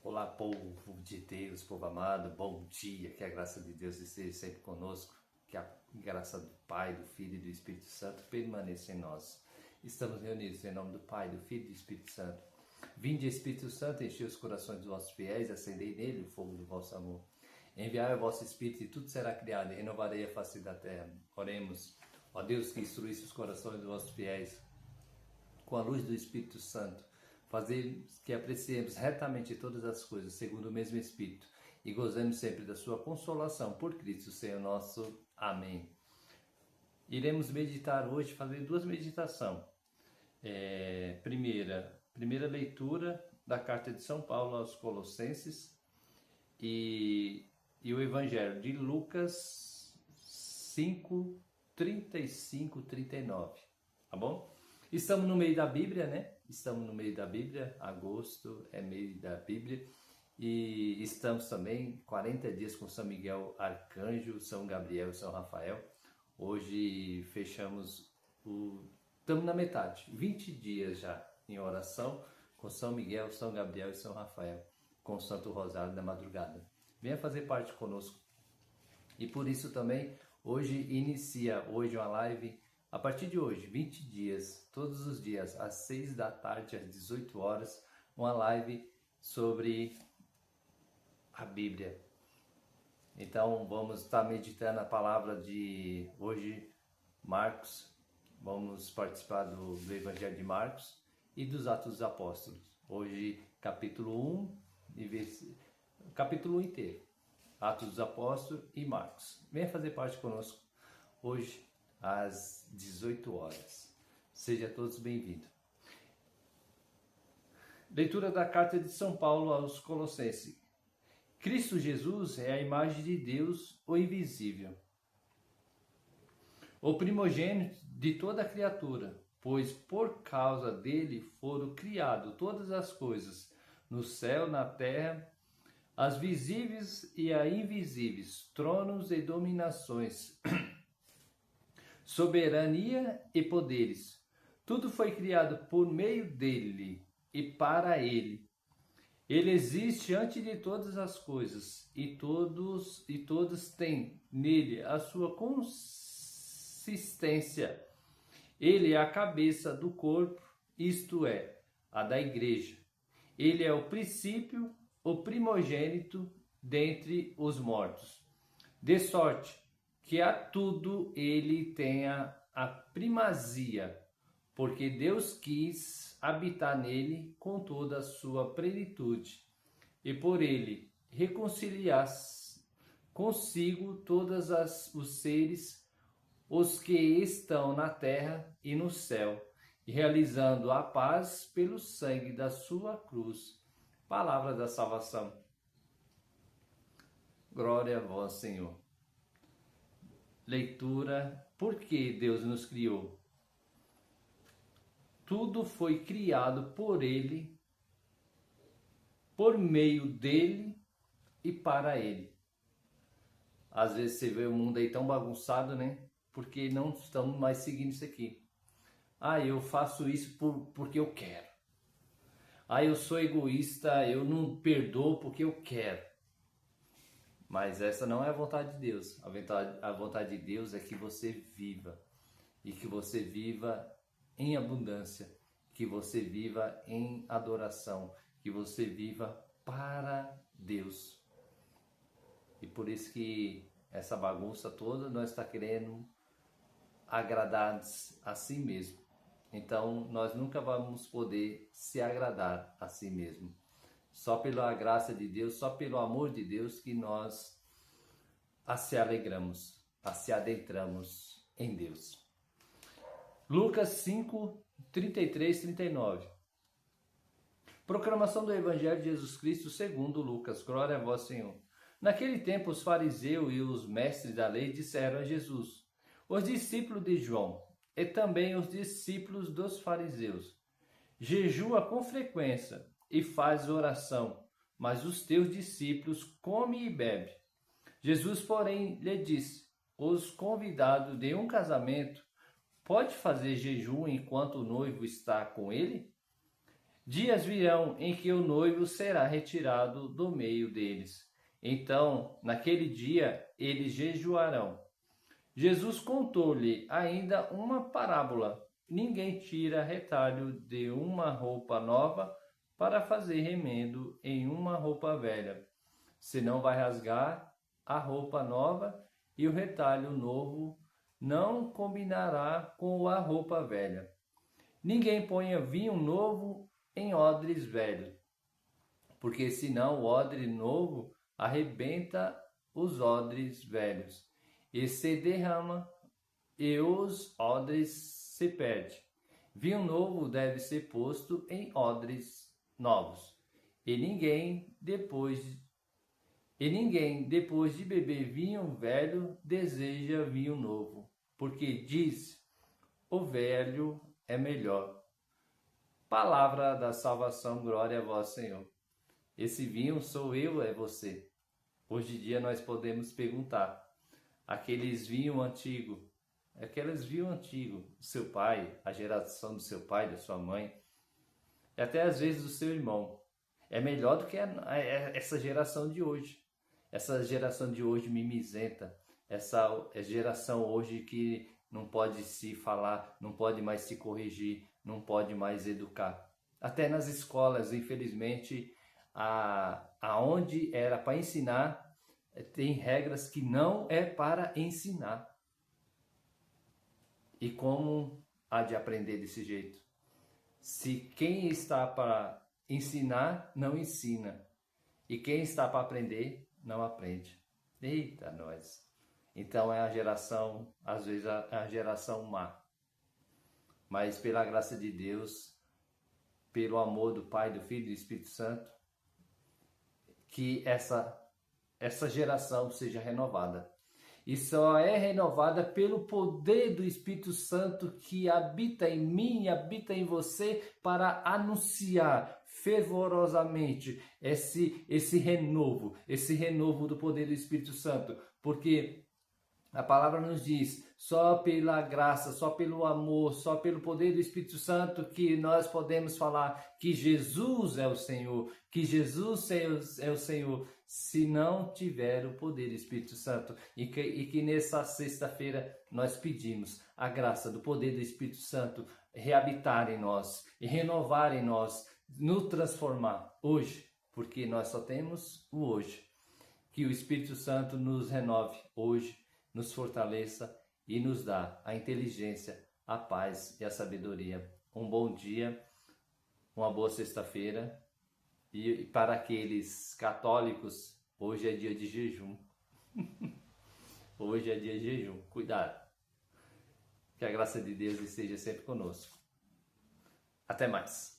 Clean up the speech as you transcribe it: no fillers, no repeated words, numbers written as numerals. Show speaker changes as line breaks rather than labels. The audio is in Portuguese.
Olá, povo de Deus, povo amado, bom dia, que a graça de Deus esteja sempre conosco, que a graça do Pai, do Filho e do Espírito Santo permaneça em nós. Estamos reunidos em nome do Pai, do Filho e do Espírito Santo. Vinde, Espírito Santo, enchei os corações dos vossos fiéis, acendei nele o fogo do vosso amor. Enviai o vosso Espírito e tudo será criado, e renovarei a face da terra. Oremos, ó Deus, que instruísse os corações dos vossos fiéis com a luz do Espírito Santo, fazer que apreciemos retamente todas as coisas, segundo o mesmo Espírito, e gozemos sempre da sua consolação, por Cristo Senhor nosso. Amém. Iremos meditar hoje, fazer duas meditações. Primeira leitura da carta de São Paulo aos Colossenses e o Evangelho de Lucas 5, 35, 39, tá bom? Estamos no meio da Bíblia, né? Estamos no meio da Bíblia, agosto é meio da Bíblia, e estamos também 40 dias com São Miguel Arcanjo, São Gabriel e São Rafael. Hoje fechamos estamos na metade, 20 dias já em oração com São Miguel, São Gabriel e São Rafael, com o Santo Rosário da madrugada. Venha fazer parte conosco. E por isso também, hoje inicia uma live. A partir de hoje, 20 dias, todos os dias, às 6 da tarde, às 18 horas, uma live sobre a Bíblia. Então, vamos estar meditando a palavra de hoje, Marcos. Vamos participar do Evangelho de Marcos e dos Atos dos Apóstolos. Hoje, capítulo 1, capítulo 1 inteiro. Atos dos Apóstolos e Marcos. Venha fazer parte conosco hoje, às 18 horas. Seja todos bem-vindos. Leitura da carta de São Paulo aos Colossenses. Cristo Jesus é a imagem de Deus, o invisível, o primogênito de toda a criatura, pois por causa dele foram criadas todas as coisas, no céu, na terra, as visíveis e as invisíveis, tronos e dominações, soberania e poderes. Tudo foi criado por meio dele e para ele. Ele existe antes de todas as coisas e todos têm nele a sua consistência. Ele é a cabeça do corpo, isto é, a da igreja. Ele é o princípio, o primogênito dentre os mortos, de sorte que a tudo ele tenha a primazia, porque Deus quis habitar nele com toda a sua plenitude, e por ele reconciliar consigo todos os seres, os que estão na terra e no céu, e realizando a paz pelo sangue da sua cruz. Palavra da salvação. Glória a vós, Senhor. Leitura: por que Deus nos criou? Tudo foi criado por Ele, por meio dele e para Ele. Às vezes você vê o mundo aí tão bagunçado, né? Porque não estamos mais seguindo isso aqui. Eu faço isso porque eu quero. Eu sou egoísta, eu não perdoo porque eu quero. Mas essa não é a vontade de Deus. A vontade de Deus é que você viva. E que você viva em abundância. Que você viva em adoração. Que você viva para Deus. E por isso que essa bagunça toda nós está querendo agradar a si mesmo. Então nós nunca vamos poder se agradar a si mesmo. Só pela graça de Deus, só pelo amor de Deus que nós se alegramos, se adentramos em Deus. Lucas 5, 33, 39. Proclamação do Evangelho de Jesus Cristo segundo Lucas. Glória a vós, Senhor. Naquele tempo os fariseus e os mestres da lei disseram a Jesus: os discípulos de João e também os discípulos dos fariseus jejua com frequência e faz oração, mas os teus discípulos comem e bebem. Jesus, porém, lhe disse: os convidados de um casamento pode fazer jejum enquanto o noivo está com ele? Dias virão em que o noivo será retirado do meio deles. Então, naquele dia, eles jejuarão. Jesus contou-lhe ainda uma parábola. Ninguém tira retalho de uma roupa nova para fazer remendo em uma roupa velha, senão vai rasgar a roupa nova e o retalho novo não combinará com a roupa velha. Ninguém ponha vinho novo em odres velhos, porque senão o odre novo arrebenta os odres velhos, e se derrama, e os odres se perde. Vinho novo deve ser posto em odres novos, e ninguém depois de beber vinho velho deseja vinho novo, porque diz: o velho é melhor. Palavra da salvação, glória a vós, Senhor. Esse vinho sou eu, é você. Hoje em dia nós podemos perguntar, aqueles vinho antigo, do seu pai, a geração do seu pai, da sua mãe, e até às vezes do seu irmão, é melhor do que essa geração de hoje. Essa geração de hoje mimizenta, essa geração hoje que não pode se falar, não pode mais se corrigir, não pode mais educar. Até nas escolas, infelizmente, aonde era para ensinar, tem regras que não é para ensinar. E como há de aprender desse jeito? Se quem está para ensinar, não ensina. E quem está para aprender, não aprende. Eita, nós! Então é a geração, às vezes, a geração má. Mas pela graça de Deus, pelo amor do Pai, do Filho e do Espírito Santo, que essa geração seja renovada. E só é renovada pelo poder do Espírito Santo que habita em mim e habita em você para anunciar fervorosamente esse renovo do poder do Espírito Santo. Porque a palavra nos diz, só pela graça, só pelo amor, só pelo poder do Espírito Santo que nós podemos falar que Jesus é o Senhor, que Jesus é o Senhor, se não tiver o poder do Espírito Santo. E que nessa sexta-feira nós pedimos a graça do poder do Espírito Santo reabitar em nós, e renovar em nós, nos transformar hoje, porque nós só temos o hoje. Que o Espírito Santo nos renove hoje, nos fortaleça e nos dá a inteligência, a paz e a sabedoria. Um bom dia, uma boa sexta-feira. E para aqueles católicos, hoje é dia de jejum. Hoje é dia de jejum. Cuidado. Que a graça de Deus esteja sempre conosco. Até mais.